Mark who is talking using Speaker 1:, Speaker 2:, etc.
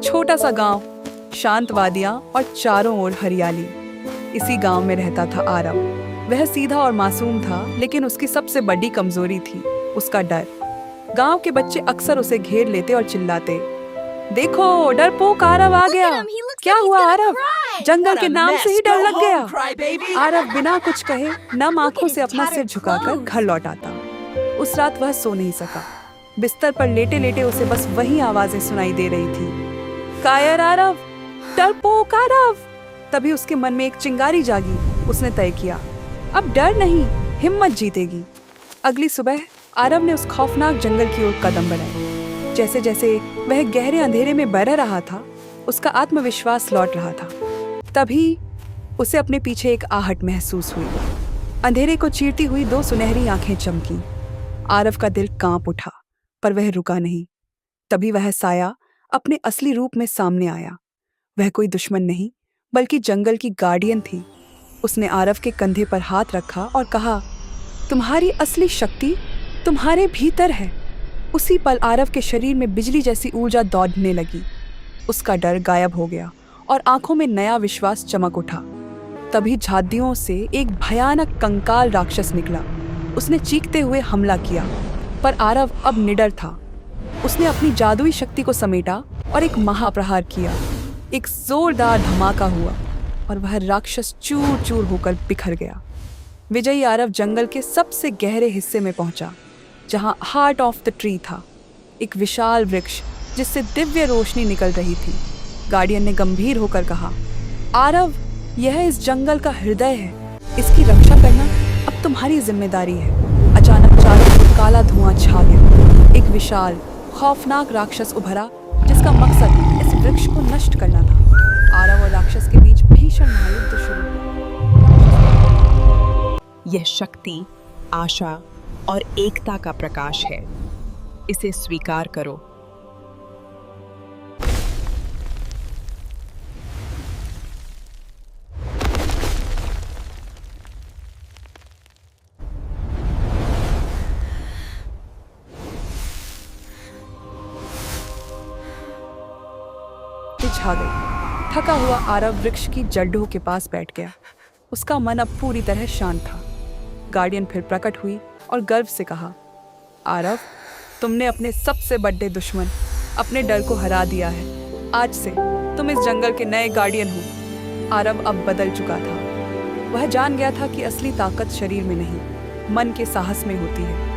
Speaker 1: छोटा सा गांव, शांत वादियां और चारों ओर हरियाली। इसी गांव में रहता था आरव। वह सीधा और मासूम था, लेकिन उसकी सबसे बड़ी कमजोरी थी उसका डर। गांव के बच्चे अक्सर उसे घेर लेते और चिल्लाते, देखो डरपोक आरव आ गया। क्या हुआ आरव? जंगल के नाम से ही डर लग गया। आरव बिना कुछ कहे नम आंखों से अपना सिर झुकाकर घर लौट आता। उस रात वह सो नहीं सका। बिस्तर पर लेटे लेटे उसे बस वही आवाजें सुनाई दे रही थी, कायर आरव, डरपोक आरव। तभी उसके मन में एक चिंगारी जागी। उसने तय किया, अब डर नहीं, हिम्मत जीतेगी। अगली सुबह आरव ने उस खौफनाक जंगल की ओर कदम बढ़ाए। जैसे जैसे वह गहरे अंधेरे में बह रहा था, उसका आत्मविश्वास लौट रहा था। तभी उसे अपने पीछे एक आहट महसूस हुई। अंधेरे को चीरती हुई दो सुनहरी आंखें चमकी। आरव का दिल कांप उठा, पर वह रुका नहीं। तभी वह साया अपने असली रूप में सामने आया। वह कोई दुश्मन नहीं, बल्कि जंगल की गार्डियन थी। उसने आरव के कंधे पर हाथ रखा और कहा, तुम्हारी असली शक्ति तुम्हारे भीतर है। उसी पल आरव के शरीर में बिजली जैसी ऊर्जा दौड़ने लगी। उसका डर गायब हो गया और आंखों में नया विश्वास चमक उठा। तभी झादियों से एक भयानक कंकाल राक्षस निकला। उसने चीखते हुए हमला किया, पर आरव अब निडर था। उसने अपनी जादुई शक्ति को समेटा और एक महाप्रहार किया। एक जोरदार धमाका हुआ और वह राक्षस चूर चूर होकर बिखर गया। विजयी आरव जंगल के सबसे गहरे हिस्से में पहुंचा, जहां हार्ट ऑफ द ट्री था, एक विशाल वृक्ष जिससे दिव्य रोशनी निकल रही थी। गार्डियन ने गंभीर होकर कहा, आरव, यह इस जंगल का हृदय है। इसकी रक्षा करना अब तुम्हारी जिम्मेदारी है। अचानक चारों ओर काला धुआं छा गया। एक विशाल खौफनाक राक्षस उभरा, जिसका मकसद इस वृक्ष को नष्ट करना था। आरव और राक्षस के बीच भीषण महायुद्ध शुरू हुआ।
Speaker 2: यह शक्ति, आशा और एकता का प्रकाश है। इसे स्वीकार करो।
Speaker 1: छा गई। थका हुआ आरव वृक्ष की जड़ों के पास बैठ गया। उसका मन अब पूरी तरह शांत था। गार्डियन फिर प्रकट हुई और गर्व से कहा, आरव, तुमने अपने सबसे बड़े दुश्मन, अपने डर को हरा दिया है। आज से तुम इस जंगल के नए गार्डियन हो। आरव अब बदल चुका था। वह जान गया था कि असली ताकत शरीर में नहीं, मन के साहस में होती है।